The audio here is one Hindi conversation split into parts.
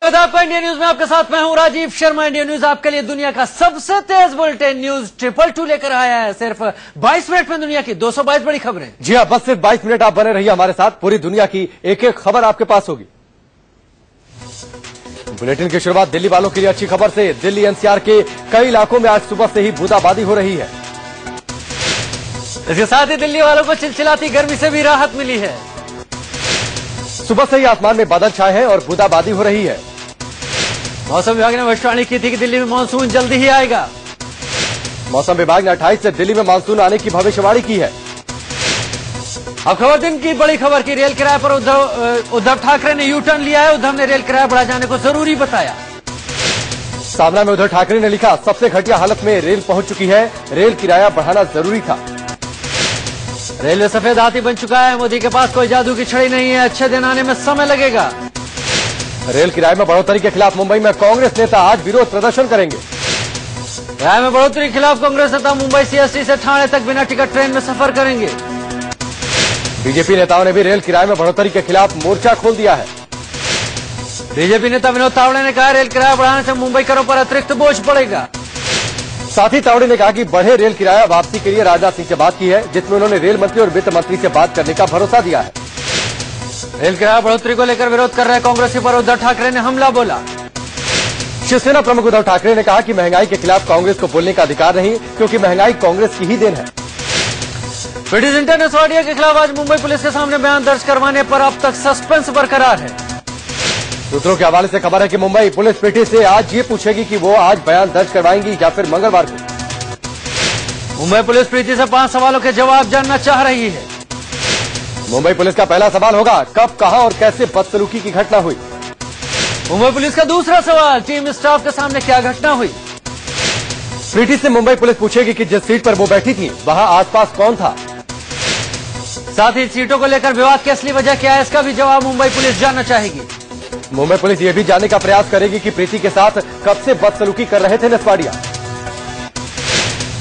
आपका इंडिया न्यूज में आपके साथ मैं हूं राजीव शर्मा। इंडिया न्यूज आपके लिए दुनिया का सबसे तेज बुलेटिन न्यूज 222 लेकर आया है। सिर्फ 22 मिनट में दुनिया की 222 बड़ी खबरें। जी हां, बस सिर्फ 22 मिनट आप बने रहिए हमारे साथ। पूरी दुनिया की एक एक खबर आपके पास होगी। बुलेटिन की शुरुआत दिल्ली वालों के लिए अच्छी खबर से। दिल्ली एनसीआर के कई इलाकों में आज सुबह से ही बूंदाबांदी हो रही है। इसके साथ ही दिल्ली वालों को चिलचिलाती गर्मी से भी राहत मिली है। सुबह से ही आसमान में बादल छाए हैं और बूंदाबांदी हो रही है। मौसम विभाग ने भविष्यवाणी की थी कि दिल्ली में मानसून जल्दी ही आएगा। मौसम विभाग ने 28 से दिल्ली में मानसून आने की भविष्यवाणी की है। अब खबर दिन की बड़ी खबर की। रेल किराए पर उद्धव ठाकरे ने यू टर्न लिया है। उद्धव ने रेल किराया बढ़ा जाने को जरूरी बताया। सामना में उद्धव ठाकरे ने लिखा, सबसे घटिया हालत में रेल पहुंच चुकी है, रेल किराया बढ़ाना जरूरी था। रेलवे सफेद हाथी बन चुका है। मोदी के पास कोई जादू की छड़ी नहीं है, अच्छे दिन आने में समय लगेगा। रेल किराए में बढ़ोतरी के खिलाफ मुंबई में कांग्रेस नेता आज विरोध प्रदर्शन करेंगे। किराए में बढ़ोतरी के खिलाफ कांग्रेस नेता मुंबई सीएसटी से ठाणे तक बिना टिकट ट्रेन में सफर करेंगे। बीजेपी नेताओं ने भी रेल किराए में बढ़ोतरी के खिलाफ मोर्चा खोल दिया है। बीजेपी नेता विनोद तावड़े ने कहा, रेल किराया बढ़ाने से मुंबई करों पर अतिरिक्त बोझ पड़ेगा। साथ ही तावड़े ने कहा कि बढ़े रेल किराया वापसी के लिए राजनाथ सिंह से बात की है, जिसमें उन्होंने रेल मंत्री और वित्त मंत्री से बात करने का भरोसा दिया है। रेल किराया बढ़ोतरी को लेकर विरोध कर रहे कांग्रेसी पर उद्धव ठाकरे ने हमला बोला। शिवसेना प्रमुख उद्धव ठाकरे ने कहा कि महंगाई के खिलाफ कांग्रेस को बोलने का अधिकार नहीं, क्योंकि महंगाई कांग्रेस की ही देन है। ब्रिटिश इंटरनेट वाडिया के खिलाफ आज मुंबई पुलिस के सामने बयान दर्ज करवाने पर अब तक सस्पेंस बरकरार है। सूत्रों के हवाले से खबर है कि मुंबई पुलिस प्रीति से आज ये पूछेगी कि वो आज बयान दर्ज करवाएंगी या फिर मंगलवार को। मुंबई पुलिस प्रीति से 5 सवालों के जवाब जानना चाह रही है। मुंबई पुलिस का पहला सवाल होगा, कब, कहां और कैसे बदसलूकी की घटना हुई। मुंबई पुलिस का दूसरा सवाल, टीम स्टाफ के सामने क्या घटना हुई। प्रीति से मुंबई पुलिस पूछेगी कि जिस सीट पर वो बैठी थी वहां आसपास कौन था। साथ ही सीटों को लेकर विवाद की असली वजह क्या है, इसका भी जवाब मुंबई पुलिस जानना चाहेगी। मुंबई पुलिस ये भी जानने का प्रयास करेगी कि प्रीति के साथ कब से बदसलूकी कर रहे थे नसवाड़िया।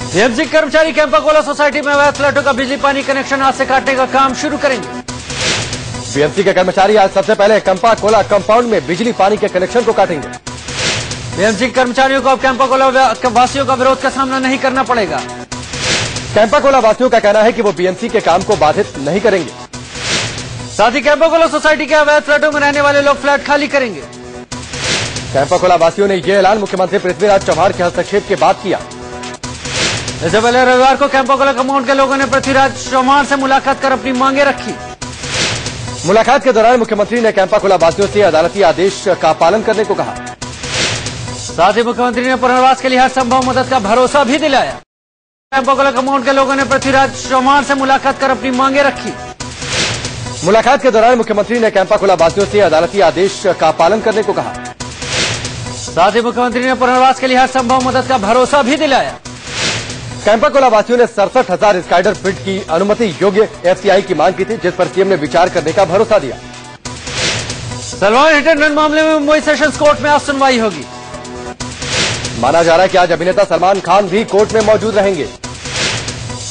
बीएमसी कर्मचारी कैंपा कोला सोसाइटी में अवैध फ्लैटों का बिजली पानी कनेक्शन आज से काटने का काम शुरू करेंगे। बीएमसी के कर्मचारी आज सबसे पहले कैंपा कोला कंपाउंड में बिजली पानी के कनेक्शन को काटेंगे। बीएमसी कर्मचारियों को अब कैंपा कोला वासियों का विरोध का सामना नहीं करना पड़ेगा। कैंपा कोला वासियों का कहना है कि वो बीएमसी के काम को बाधित नहीं करेंगे। साथ ही कैंपा कोला सोसाइटी के अवैध फ्लैटों में रहने वाले लोग फ्लैट खाली करेंगे। कैंपा कोला वासियों ने यह ऐलान मुख्यमंत्री पृथ्वीराज चौहान के हस्तक्षेप के बाद किया। इससे पहले रविवार को कैंपा कोला कंपाउंड के लोगों ने पृथ्वीराज चौहान से मुलाकात कर अपनी मांगे रखी। मुलाकात के दौरान मुख्यमंत्री ने कैंपा कोला वासियों से अदालती आदेश का पालन करने को कहा। साथ ही मुख्यमंत्री ने पुनर्वास के लिए हर संभव मदद का भरोसा भी दिलाया। कैंपा कोला कंपाउंड के लोगों ने पृथ्वीराज चौहान से मुलाकात कर अपनी मांगे रखी। मुलाकात के दौरान मुख्यमंत्री ने कैंपा कोला वासियों से अदालती आदेश का पालन करने को कहा। साथ ही मुख्यमंत्री ने पुनर्वास के लिए हर संभव मदद का भरोसा भी दिलाया। कैंपा कोला वासियों ने 67,000 स्काइडर फीट की अनुमति योग्य एफसीआई की मांग की थी, जिस पर सीएम ने विचार करने का भरोसा दिया। सलमान हिट एंड रन मामले में मुंबई सेशंस कोर्ट में आज सुनवाई होगी। माना जा रहा है कि आज अभिनेता सलमान खान भी कोर्ट में मौजूद रहेंगे।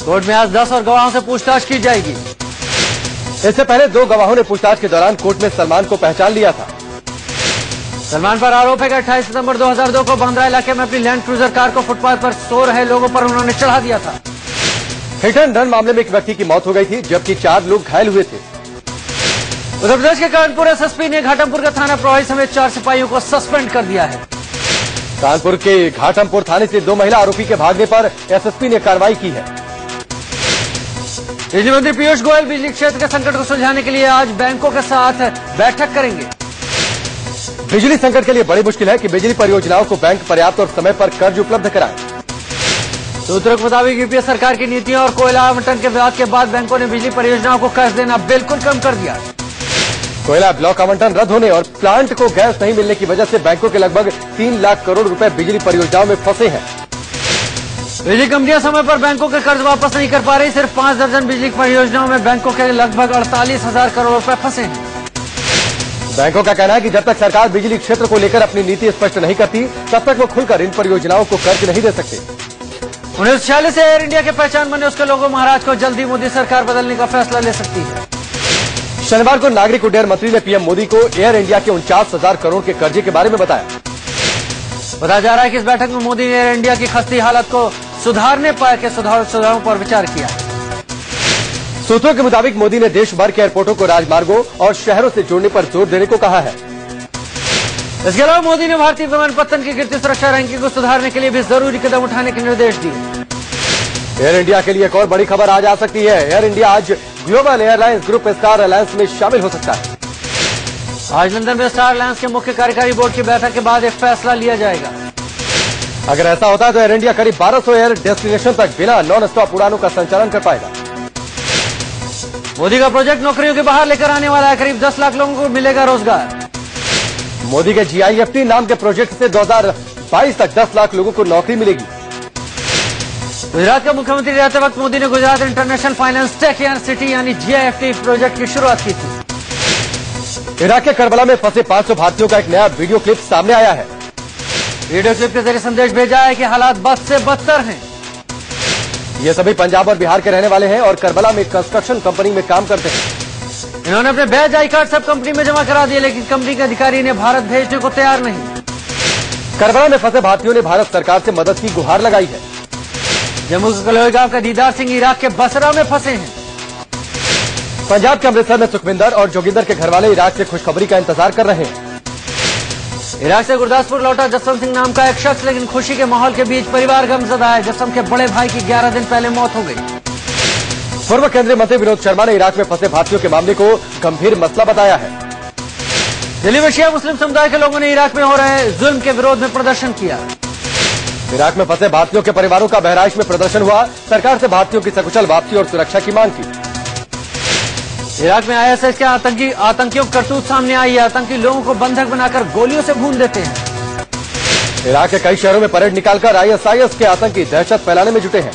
कोर्ट में आज 10 और गवाहों से पूछताछ की जाएगी। इससे पहले 2 गवाहों ने पूछताछ के दौरान कोर्ट में सलमान को पहचान लिया था। सलमान पर आरोप है कि 28 सितंबर 2002 को बांद्रा इलाके में अपनी लैंड क्रूजर कार को फुटपाथ पर सो रहे लोगों पर उन्होंने चढ़ा दिया था। हिट एंड रन मामले में एक व्यक्ति की मौत हो गई थी, जबकि 4 लोग घायल हुए थे। उत्तर प्रदेश के कानपुर एसएसपी ने घाटमपुर के थाना प्रभारी समेत 4 सिपाहियों को सस्पेंड कर दिया है। कानपुर के घाटमपुर थाने से 2 महिला आरोपी के भागने पर एसएसपी ने कार्रवाई की है। बिजली मंत्री पीयूष गोयल बिजली क्षेत्र के संकट को सुलझाने के लिए आज बैंकों के साथ बैठक करेंगे। बिजली संकट के लिए बड़ी मुश्किल है कि बिजली परियोजनाओं को बैंक पर्याप्त और समय पर कर्ज उपलब्ध कराए। सूत्रों के मुताबिक यूपीए सरकार की नीतियों और कोयला आवंटन के विवाद के बाद बैंकों ने बिजली परियोजनाओं को कर्ज देना बिल्कुल कम कर दिया। कोयला ब्लॉक आवंटन रद्द होने और प्लांट को गैस नहीं मिलने की वजह से बैंकों के लगभग 3 लाख करोड़ रुपए बिजली परियोजनाओं में फंसे हैं। बिजली कंपनियां समय पर बैंकों के कर्ज वापस नहीं कर पा रही। सिर्फ 5 दर्जन बिजली परियोजनाओं में बैंकों के लगभग 48,000 करोड़ रुपए फंसे हैं। बैंकों का कहना है कि जब तक सरकार बिजली क्षेत्र को लेकर अपनी नीति स्पष्ट नहीं करती, तब तक वो खुलकर इन परियोजनाओं को कर्ज नहीं दे सकते। 1946 से एयर इंडिया के पहचान बने उसके लोगों महाराज को जल्दी मोदी सरकार बदलने का फैसला ले सकती है। शनिवार को नागरिक उड्डयन मंत्री ने पीएम मोदी को एयर इंडिया के 49,000 करोड़ के कर्जे के बारे में बताया। बताया जा रहा है कि इस बैठक में मोदी ने एयर इंडिया की खस्ती हालत को सुधारने के सुधारों पर विचार किया। सूत्रों के मुताबिक मोदी ने देश भर के एयरपोर्टों को राजमार्गों और शहरों से जोड़ने पर जोर देने को कहा है। इसके अलावा मोदी ने भारतीय विमानपत्तन की गिरती सुरक्षा रैंकिंग को सुधारने के लिए भी जरूरी कदम उठाने के निर्देश दिए। एयर इंडिया के लिए एक और बड़ी खबर आज आ सकती है। एयर इंडिया आज global airlines group star alliance में शामिल हो सकता है। आज लंदन में स्टार अलायंस के मुख्य कार्यकारी बोर्ड की बैठक के बाद एक फैसला लिया जाएगा। अगर ऐसा होता है तो एयर इंडिया करीब 1200 एयर डेस्टिनेशन तक बिना नॉन स्टॉप उड़ानों का संचालन कर पाएगा। मोदी का प्रोजेक्ट नौकरियों के बाहर लेकर आने वाला है। करीब 10 लाख लोगों को मिलेगा रोजगार। मोदी के GIFT नाम के प्रोजेक्ट से 2022 तक 10 लाख लोगों को नौकरी मिलेगी। गुजरात का मुख्यमंत्री रहते वक्त मोदी ने Gujarat international finance tech city यानी GIFT प्रोजेक्ट की शुरुआत की थी। इराक के करबला में फंसे 500 भारतीयों का एक नया वीडियो क्लिप सामने आया है। वीडियो क्लिप के जरिए संदेश भेजा है कि हालात बद से बदतर हैं। ये सभी पंजाब और बिहार के रहने वाले हैं और करबला में कंस्ट्रक्शन कंपनी में काम करते हैं। इन्होंने अपने बैज आई कार्ड सब कंपनी में जमा करा दिए, लेकिन कंपनी के अधिकारी इन्हें भारत भेजने को तैयार नहीं। करबला में फंसे भारतीयों ने भारत सरकार से मदद की गुहार लगाई है। जम्मू के कलोईगांव का दीदार सिंह इराक के बसरा में फंसे हैं। पंजाब के अमृतसर में सुखविंदर और जोगिंदर के घरवाले इराक से खुशखबरी का इंतजार कर रहे हैं। इराक से गुरदासपुर लौटा जसवंत सिंह नाम का एक शख्स, लेकिन खुशी के माहौल के बीच परिवार गमजदा है। जसवंत के बड़े भाई की 11 दिन पहले मौत हो गई। पूर्व केंद्रीय मंत्री विनोद शर्मा ने इराक में फंसे भारतीयों के मामले को गंभीर मसला बताया है। दिल्ली में शिया मुस्लिम समुदाय के लोगों ने इराक में हो रहे जुल्म के विरोध में प्रदर्शन किया। इराक में फंसे भारतीयों के परिवारों का बहराइच में प्रदर्शन हुआ। सरकार से भारतीयों की सकुशल वापसी और सुरक्षा की मांग की। इराक में ISIS के आतंकियों की करतूत सामने आई है। आतंकी लोगों को बंधक बनाकर गोलियों से भून देते हैं। इराक के कई शहरों में परेड निकालकर ISIS के आतंकी दहशत फैलाने में जुटे हैं।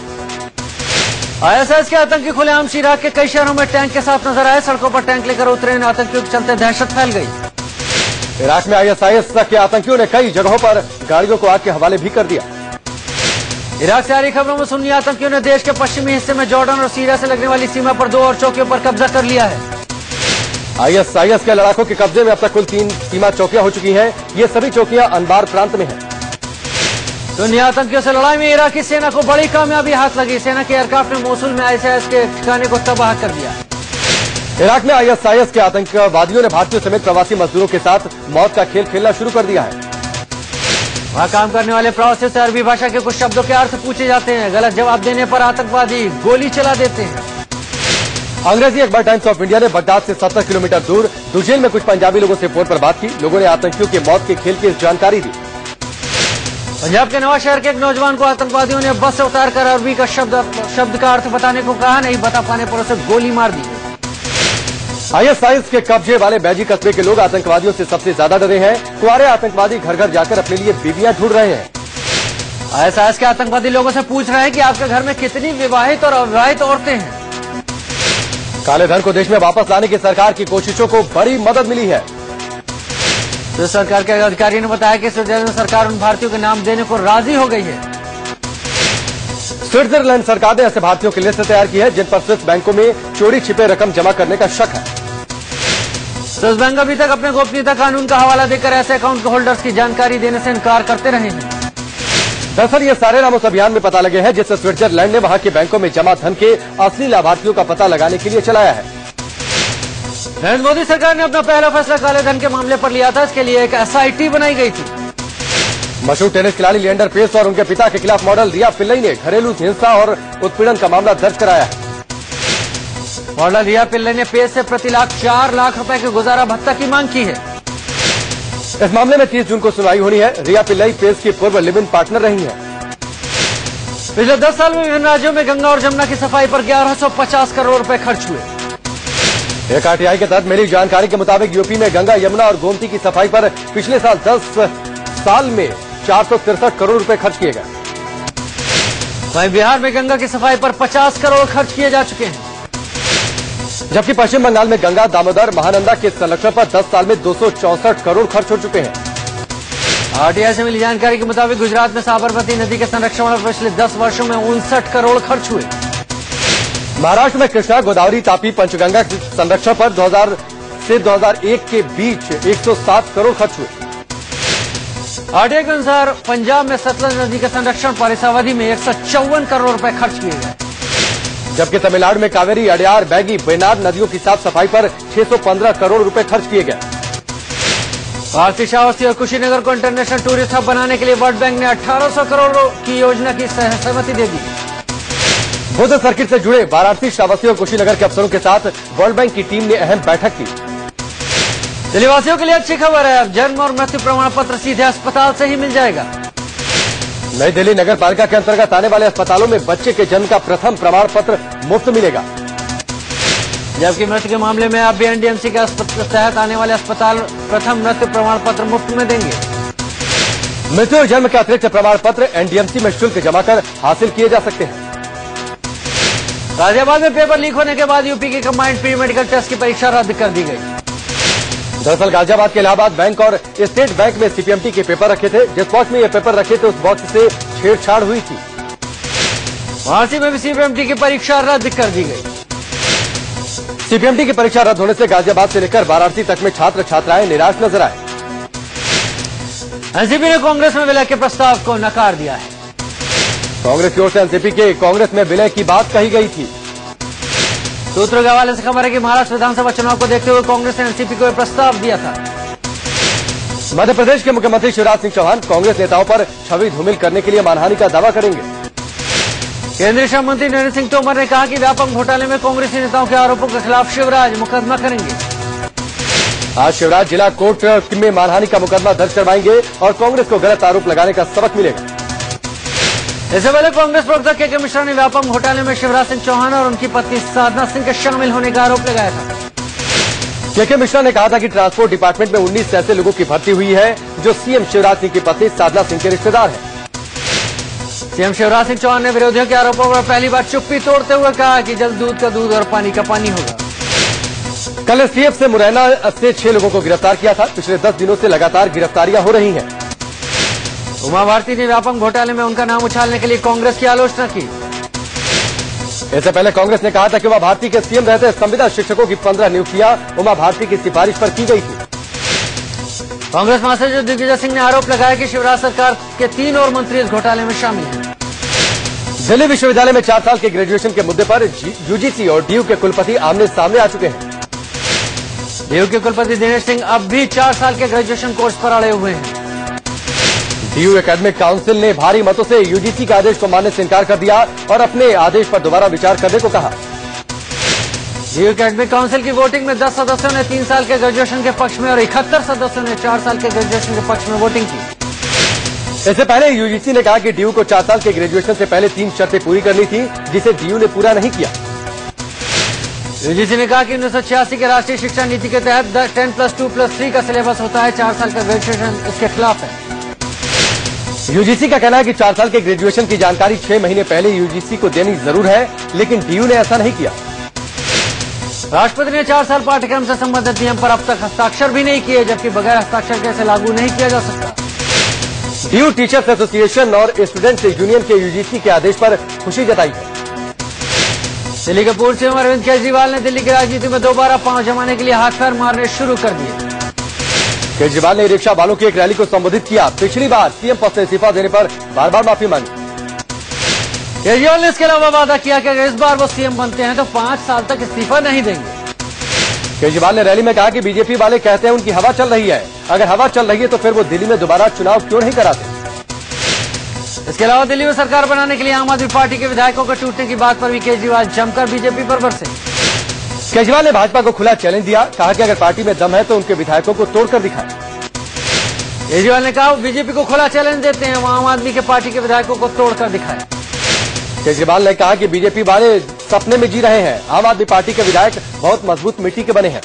ISIS के आतंकी खुलेआम इराक के कई शहरों में टैंक के साथ नजर आए। सड़कों पर टैंक लेकर उतरे। इन आतंकियों के चलते दहशत फैल गई। इराक में ISIS के आतंकियों ने कई जगहों पर गाड़ियों को आग के हवाले भी कर दिया। इराक से आ रही खबरों में सुन्नी आतंकियों ने देश के पश्चिमी हिस्से में जॉर्डन और सीरिया से लगने वाली सीमा पर 2 और चौकियों पर कब्जा कर लिया है। ISIS के लड़ाकों के कब्जे में अब तक कुल 3 सीमा चौकियां हो चुकी हैं। ये सभी चौकियां अनबार प्रांत में हैं। सुन्नी आतंकियों से लड़ाई में इराकी सेना को बड़ी कामयाबी हाथ लगी। सेना के एयरक्राफ्ट ने मोसुल में ISIS के ठिकाने को तबाह कर दिया। इराक में ISIS के आतंकवादियों ने भारतीयों समेत प्रवासी मजदूरों के साथ मौत का खेल खेलना शुरू कर दिया है। वहाँ काम करने वाले प्रवासियों से अरबी भाषा के कुछ शब्दों के अर्थ पूछे जाते हैं। गलत जवाब देने पर आतंकवादी गोली चला देते हैं। अंग्रेजी अखबार टाइम्स ऑफ इंडिया ने बगदाद से 70 किलोमीटर दूर दुजेल में कुछ पंजाबी लोगों से फोन पर बात की। लोगों ने आतंकियों की मौत के खेल की जानकारी दी। पंजाब के नवाज शहर के एक नौजवान को आतंकवादियों ने बस से उतारकर अरबी का शब्द का अर्थ बताने को कहा। नहीं बता पाने पर उसे गोली मार दी। ISIS के कब्जे वाले बैजी कस्बे के लोग आतंकवादियों से सबसे ज्यादा डरे हैं। कुंवारे आतंकवादी घर घर जाकर अपने लिए बीवियां ढूंढ रहे हैं। ISIS के आतंकवादी लोगों से पूछ रहे हैं कि आपके घर में कितनी विवाहित और अविवाहित औरतें हैं। काले धन को देश में वापस लाने की सरकार की कोशिशों को बड़ी मदद मिली है। तो सरकार के अधिकारी ने बताया कि स्विट्जरलैंड सरकार उन भारतीयों के नाम देने को राजी हो गई है। स्विट्जरलैंड सरकार ने ऐसे भारतीयों की लिस्ट तैयार की है जिन पर स्विस बैंकों में चोरी छिपे रकम जमा करने का शक है। स्विस बैंक अभी तक अपने गोपनीयता कानून का हवाला देकर ऐसे अकाउंट के होल्डर्स की जानकारी देने से इनकार करते रहे हैं। दरअसल ये सारे नाम उस अभियान में पता लगे हैं जिससे स्विट्जरलैंड ने वहां के बैंकों में जमा धन के असली लाभार्थियों का पता लगाने के लिए चलाया है। नरेंद्र मोदी सरकार ने अपना पहला फैसला काले धन के मामले पर लिया था। इसके लिए एक SIT बनाई गई थी। मशहूर टेनिस खिलाड़ी लिएंडर पेस और उनके पिता के खिलाफ मॉडल रिया पिल्लई ने घरेलू हिंसा और उत्पीड़न का मामला दर्ज कराया है। मॉडल रिया पिल्लई ने पेस से प्रति लाख 4 लाख रुपए के गुजारा भत्ता की मांग की है। इस मामले में 30 जून को सुनवाई होनी है। रिया पिल्लई पेस की पूर्व लिव इन पार्टनर रही है। पिछले 10 साल में विभिन्न राज्यों में गंगा और जमुना की सफाई पर 1150 करोड़ रुपए खर्च हुए। एक RTI के तहत मिली जानकारी के मुताबिक यूपी में गंगा, यमुना और गोमती की सफाई पर पिछले साल 10 साल में 463 करोड़ रुपए खर्च किए गए। वहीं बिहार में गंगा की सफाई पर 50 करोड़ खर्च किए जा चुके हैं। जबकि पश्चिम बंगाल में गंगा, दामोदर, महानंदा के संरक्षण पर 10 साल में 264 करोड़ खर्च हो चुके हैं। RTI से मिली जानकारी के मुताबिक गुजरात में साबरमती नदी के संरक्षण पर पिछले 10 वर्षों में 59 करोड़ खर्च हुए। महाराष्ट्र में कृष्णा, गोदावरी, तापी, पंचगंगा के संरक्षण पर 2000 से 2001 के बीच 107 करोड़ खर्च हुए। आरटीआई के अनुसार पंजाब में सतलज नदी के संरक्षण पर इस अवधि में 154 करोड़ रुपए खर्च किए गए, जबकि तमिलनाडु में कावेरी, अडयार, बैगी, बेनाड नदियों की साफ सफाई पर 615 करोड़ रुपए खर्च किए गए। भारतीय श्रावस्ती और कुशीनगर को इंटरनेशनल टूरिस्ट हब बनाने के लिए वर्ल्ड बैंक ने 1800 करोड़ की योजना की सहमति दे दी। बुद्ध सर्किट से जुड़े वाराणसी, श्रावस्ती और कुशीनगर के अफसरों के साथ वर्ल्ड बैंक की टीम ने अहम बैठक की। दिल्ली वासियों के लिए अच्छी खबर है, अब जन्म और मृत्यु प्रमाण पत्र सीधे अस्पताल से ही मिल जाएगा। नई दिल्ली नगर पालिका के अंतर्गत आने वाले अस्पतालों में बच्चे के जन्म का प्रथम प्रमाण पत्र मुफ्त मिलेगा, जबकि मृत्यु के मामले में अब भी एनडीएमसी के तहत आने वाले अस्पताल प्रथम मृत्यु प्रमाण पत्र मुफ्त में देंगे। मृत्यु और जन्म के अतिरिक्त प्रमाण पत्र एनडीएमसी में शुल्क जमा कर हासिल किए जा सकते हैं। गाजियाबाद में पेपर लीक होने के बाद यूपी के कंबाइंड प्री मेडिकल टेस्ट की परीक्षा रद्द कर दी गई। दरअसल गाजियाबाद के इलाहाबाद बैंक और स्टेट बैंक में सीपीएमटी के पेपर रखे थे। जिस बॉक्स में ये पेपर रखे थे उस बॉक्स से छेड़छाड़ हुई थी। वाराणसी में भी सीपीएमटी की परीक्षा रद्द कर दी गई। सीपीएमटी की परीक्षा रद्द होने से गाजियाबाद से लेकर वाराणसी तक में छात्र छात्राएं निराश नजर आए। एनसीपी ने कांग्रेस में विलय के प्रस्ताव को नकार दिया है। कांग्रेस की ओर से एनसीपी के कांग्रेस में विलय की बात कही गई थी। सूत्रों के हवाले से खबर है कि महाराष्ट्र विधानसभा चुनाव को देखते हुए कांग्रेस ने एनसीपी को प्रस्ताव दिया था। मध्य प्रदेश के मुख्यमंत्री शिवराज सिंह चौहान कांग्रेस नेताओं पर छवि धूमिल करने के लिए मानहानि का दावा करेंगे। केंद्रीय श्रम मंत्री नरेंद्र सिंह तोमर ने कहा कि व्यापक घोटाले में कांग्रेसी नेताओं के आरोपों के खिलाफ शिवराज मुकदमा करेंगे। आज शिवराज जिला कोर्ट में मानहानि का मुकदमा दर्ज करवाएंगे और कांग्रेस को गलत आरोप लगाने का सबक मिलेगा। इससे पहले कांग्रेस प्रवक्ता के मिश्रा ने व्यापक घोटाले में शिवराज सिंह चौहान और उनकी पत्नी साधना सिंह के शामिल होने का आरोप लगाया था। के मिश्रा ने कहा था कि ट्रांसपोर्ट डिपार्टमेंट में 19 ऐसे लोगों की भर्ती हुई है जो सीएम शिवराज सिंह की पत्नी साधना सिंह के रिश्तेदार हैं। सीएम शिवराज सिंह चौहान ने विरोधियों के आरोपों पर पहली बार चुप्पी तोड़ते हुए कहा कि जल्द दूध का दूध और पानी का पानी होगा। कल एसटीएफ से मुरैना से 6 लोगों को गिरफ्तार किया था। पिछले 10 दिनों से लगातार गिरफ्तारियां हो रही हैं। उमा भारती ने व्यापक घोटाले में उनका नाम उछालने के लिए कांग्रेस की आलोचना की। इससे पहले कांग्रेस ने कहा था कि उमा भारती के सीएम रहते संविदा शिक्षकों की 15 नियुक्तियां उमा भारती की सिफारिश पर की गई थी। कांग्रेस महासचिव दिग्विजय सिंह ने आरोप लगाया कि शिवराज सरकार के 3 और मंत्री इस घोटाले में शामिल हैं। दिल्ली विश्वविद्यालय में 4 साल के ग्रेजुएशन के मुद्दे पर यूजीसी और डीयू के कुलपति आमने सामने आ चुके हैं। डीयू के कुलपति दिनेश सिंह अब भी 4 साल के ग्रेजुएशन कोर्स पर अड़े हुए हैं। डीयू एकेडमिक काउंसिल ने भारी मतों से यूजीसी के आदेश को मानने से इनकार कर दिया और अपने आदेश पर दोबारा विचार करने को कहा। डीयू एकेडमिक काउंसिल की वोटिंग में 10 सदस्यों ने 3 साल के ग्रेजुएशन के पक्ष में और 71 सदस्यों ने 4 साल के ग्रेजुएशन के पक्ष में वोटिंग की। इससे पहले यूजीसी ने कहा कि डीयू को 4 साल के ग्रेजुएशन से पहले 3 शर्तें पूरी करनी थी, जिसे डीयू ने पूरा नहीं किया। यूजीसी ने कहा कि 1986 के राष्ट्रीय शिक्षा नीति के तहत 10+2+3 का सिलेबस होता है। 4 साल का ग्रेजुएशन इसके खिलाफ है। यूजीसी का कहना है कि 4 साल के ग्रेजुएशन की जानकारी 6 महीने पहले यूजीसी को देनी जरूर है, लेकिन डीयू ने ऐसा नहीं किया। राष्ट्रपति ने 4 साल पाठ्यक्रम से संबंधित नियम पर अब तक हस्ताक्षर भी नहीं किए, जबकि बगैर हस्ताक्षर के इसे लागू नहीं किया जा सकता। डीयू टीचर्स एसोसिएशन और स्टूडेंट्स यूनियन के यूजीसी के आदेश पर खुशी जताई है। दिल्ली के पूर्व सीएम अरविंद केजरीवाल ने दिल्ली की राजनीति में दोबारा पांव जमाने के लिए हाथ पैर मारने शुरू कर दिए। केजरीवाल ने रिक्शा वालों की एक रैली को संबोधित किया। पिछली बार सीएम पद से इस्तीफा देने पर बार बार माफी मांगी। केजरीवाल ने इसके अलावा वादा किया कि अगर इस बार वो सीएम बनते हैं तो 5 साल तक इस्तीफा नहीं देंगे। केजरीवाल ने रैली में कहा कि बीजेपी वाले कहते हैं उनकी हवा चल रही है। अगर हवा चल रही है तो फिर वो दिल्ली में दोबारा चुनाव क्यों नहीं कराते। इसके अलावा दिल्ली में सरकार बनाने के लिए आम आदमी पार्टी के विधायकों के टूटने की बात पर भी केजरीवाल जमकर बीजेपी पर बरसे। केजरीवाल ने भाजपा को खुला चैलेंज दिया। कहा कि अगर पार्टी में दम है तो उनके विधायकों को तोड़कर दिखाएं। केजरीवाल ने कहा वो बीजेपी को खुला चैलेंज देते हैं, वो आम आदमी के पार्टी के विधायकों को तोड़कर दिखाएं। केजरीवाल ने कहा कि बीजेपी वाले सपने में जी रहे हैं। आम आदमी पार्टी के विधायक बहुत मजबूत मिट्टी के बने हैं।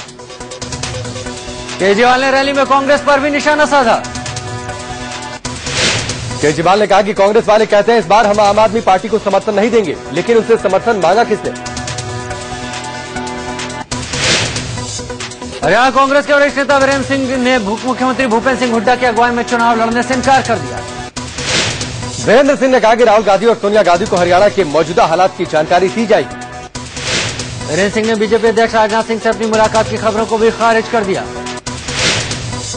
केजरीवाल ने रैली में कांग्रेस पर भी निशाना साधा। केजरीवाल ने कहा कि कांग्रेस वाले कहते हैं इस बार हम आम आदमी पार्टी को समर्थन नहीं देंगे, लेकिन उनसे समर्थन मांगा किसने। हरियाणा कांग्रेस के वरिष्ठ नेता वीरेंद्र सिंह ने मुख्यमंत्री भूपेंद्र सिंह हुड्डा की अगुवाई में चुनाव लड़ने से इनकार कर दिया। वीरेंद्र सिंह ने कहा कि राहुल गांधी और सोनिया गांधी को हरियाणा के मौजूदा हालात की जानकारी दी जाएगी। वीरेंद्र सिंह ने बीजेपी अध्यक्ष राजनाथ सिंह से अपनी मुलाकात की खबरों को भी खारिज कर दिया।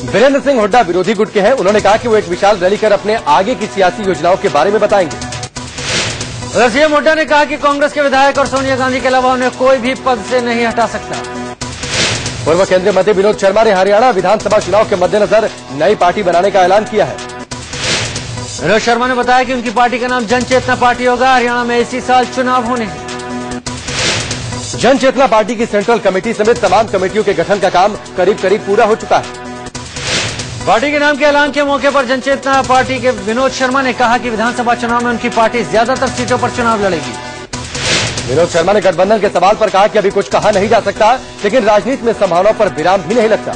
वीरेंद्र सिंह हुड्डा विरोधी गुट के हैं। उन्होंने कहा कि वो एक विशाल रैली कर अपने आगे की सियासी योजनाओं के बारे में बताएंगे। सीएम हुड्डा ने कहा कि कांग्रेस के विधायक और सोनिया गांधी के अलावा उन्हें कोई भी पद से नहीं हटा सकता। पूर्व केंद्रीय मंत्री विनोद शर्मा ने हरियाणा विधानसभा चुनाव के मद्देनजर नई पार्टी बनाने का ऐलान किया है। विनोद शर्मा ने बताया कि उनकी पार्टी का नाम जन चेतना पार्टी होगा। हरियाणा में इसी साल चुनाव होने हैं। जन चेतना पार्टी की सेंट्रल कमेटी समेत तमाम कमेटियों के गठन का काम करीब करीब पूरा हो चुका है। पार्टी के नाम के ऐलान के मौके पर जन चेतना पार्टी के विनोद शर्मा ने कहा कि विधानसभा चुनाव में उनकी पार्टी ज्यादातर सीटों पर चुनाव लड़ेगी। विनोद शर्मा ने गठबंधन के सवाल पर कहा कि अभी कुछ कहा नहीं जा सकता, लेकिन राजनीति में संभावनाओं पर विराम भी नहीं लगता।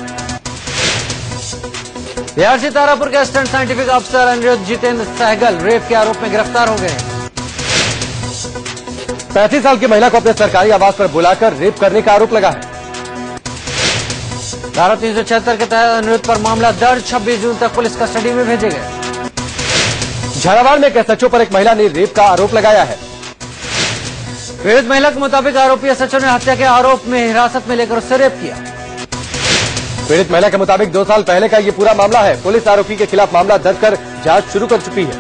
बिहार से तारापुर के असिस्टेंट साइंटिफिक अफसर अनिरुद्ध जितेंद्र सहगल रेप के आरोप में गिरफ्तार हो गए। 35 साल की महिला को अपने सरकारी आवास पर बुलाकर रेप करने का आरोप लगा है। धारा 376 के तहत अनिरुद्ध पर मामला दर्ज। 26 जून तक पुलिस कस्टडी में भेजे गए। झालावाड़ में एक एसएचओ पर एक महिला ने रेप का आरोप लगाया है। पीड़ित महिला के मुताबिक आरोपी एसएचओ ने हत्या के आरोप में हिरासत में लेकर उससे रेप किया। पीड़ित महिला के मुताबिक 2 साल पहले का ये पूरा मामला है। पुलिस आरोपी के खिलाफ मामला दर्ज कर जांच शुरू कर चुकी है।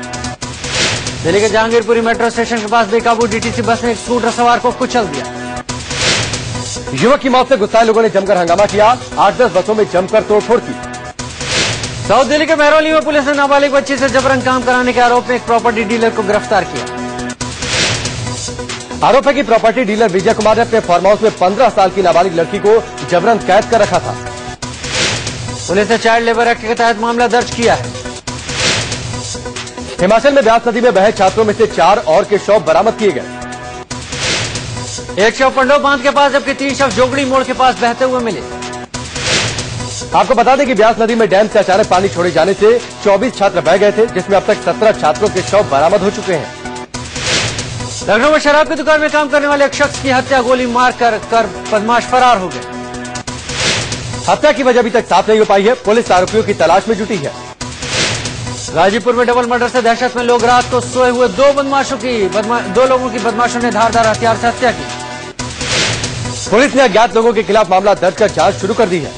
दिल्ली के जहांगीरपुरी मेट्रो स्टेशन के पास बेकाबू डीटीसी बस ने एक स्कूटर सवार को कुचल दिया। युवक की मौत से गुस्साए लोगों ने जमकर हंगामा किया। 8-10 बसों में जमकर तोड़फोड़ की। साउथ दिल्ली के महरौली में पुलिस ने नाबालिग बच्ची से जबरन काम कराने के आरोप में एक प्रॉपर्टी डीलर को गिरफ्तार किया। आरोप है कि प्रॉपर्टी डीलर विजय कुमार ने अपने फार्म हाउस में 15 साल की नाबालिग लड़की को जबरन कैद कर रखा था। पुलिस ने चाइल्ड लेबर एक्ट के तहत मामला दर्ज किया है। हिमाचल में ब्यास नदी में बहे छात्रों में से 4 और के शव बरामद किए गए। एक शव पंडो बांध के पास जबकि 3 शव जोगड़ी मोड़ के पास बहते हुए मिले। आपको बता दें कि ब्यास नदी में डैम से अचानक पानी छोड़े जाने से 24 छात्र बह गए थे, जिसमें अब तक 17 छात्रों के शव बरामद हो चुके हैं। लखनऊ में शराब की दुकान में काम करने वाले एक शख्स की हत्या गोली मार कर बदमाश फरार हो गए। हत्या की वजह अभी तक साफ नहीं हो पाई है। पुलिस आरोपियों की तलाश में जुटी है। गाजीपुर में डबल मर्डर से दहशत में लोग रात को सोए हुए दो लोगों की बदमाशों ने धारदार हथियार से हत्या की। पुलिस ने अज्ञात लोगों के खिलाफ मामला दर्ज कर जांच शुरू कर दी है।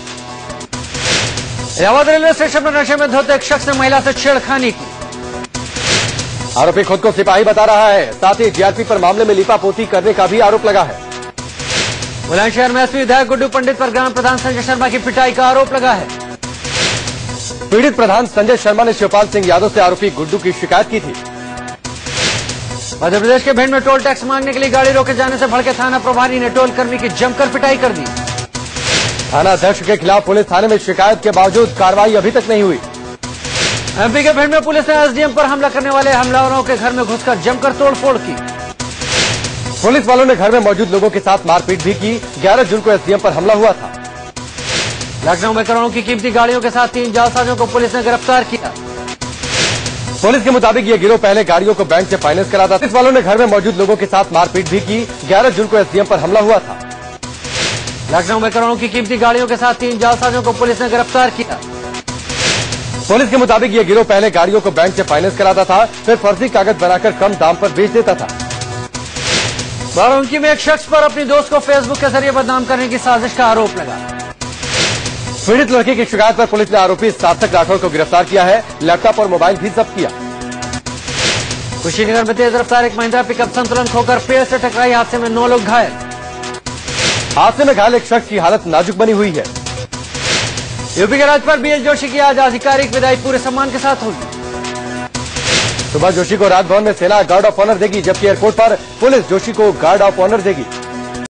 इलाहाबाद रेलवे स्टेशन पर नशे में धोते एक शख्स ने महिला से छेड़खानी की। आरोपी खुद को सिपाही बता रहा है। साथ ही जीआरपी पर मामले में लीपापोती करने का भी आरोप लगा है। बुलंदशहर में एसपी विधायक गुड्डू पंडित पर ग्राम प्रधान संजय शर्मा की पिटाई का आरोप लगा है। पीड़ित प्रधान संजय शर्मा ने शिवपाल सिंह यादव से आरोपी गुड्डू की शिकायत की थी। मध्य प्रदेश के भिंड में टोल टैक्स मांगने के लिए गाड़ी रोके जाने से भड़के थाना प्रभारी ने टोल कर्मी की जमकर पिटाई कर दी। थाना अध्यक्ष के खिलाफ पुलिस थाने में शिकायत के बावजूद कार्रवाई अभी तक नहीं हुई। एमपी के भिंड में पुलिस ने एसडीएम पर हमला करने वाले हमलावरों के घर में घुसकर जमकर तोड़फोड़ की। पुलिस वालों ने घर में मौजूद लोगों के साथ मारपीट भी की। 11 जून को एसडीएम पर हमला हुआ था। लखनऊ में करोड़ों की कीमती गाड़ियों के साथ 3 जालसाजों को पुलिस ने गिरफ्तार किया। पुलिस के मुताबिक ये गिरोह पहले गाड़ियों को बैंक से फाइनेंस कराता था। पुलिस वालों ने घर में मौजूद लोगों के साथ मारपीट भी की। 11 जून को एसडीएम पर हमला हुआ था। लखनऊ में करोड़ों की कीमती गाड़ियों के साथ 3 जालसाजों को पुलिस ने गिरफ्तार किया। पुलिस के मुताबिक ये गिरोह पहले गाड़ियों को बैंक से फाइनेंस कराता था, फिर फर्जी कागज बनाकर कम दाम पर बेच देता था। बाराबंकी में एक शख्स पर अपनी दोस्त को फेसबुक के जरिए बदनाम करने की साजिश का आरोप लगा। पीड़ित लड़की की शिकायत पर पुलिस ने आरोपी सार्थक राठौर को गिरफ्तार किया है। लैपटॉप और मोबाइल भी जब्त किया। कुशीनगर में तेज रफ्तार एक महिंद्रा पिकअप संतुलन खोकर पेड़ से टकराई। हादसे में 9 लोग घायल। हादसे में घायल एक शख्स की हालत नाजुक बनी हुई है। यूपी के राज्यपाल बीएस जोशी की आज आधिकारिक विदाई पूरे सम्मान के साथ होगी। सुबह जोशी को राजभवन में सेना गार्ड ऑफ ऑनर देगी, जबकि एयरपोर्ट पर पुलिस जोशी को गार्ड ऑफ ऑनर देगी।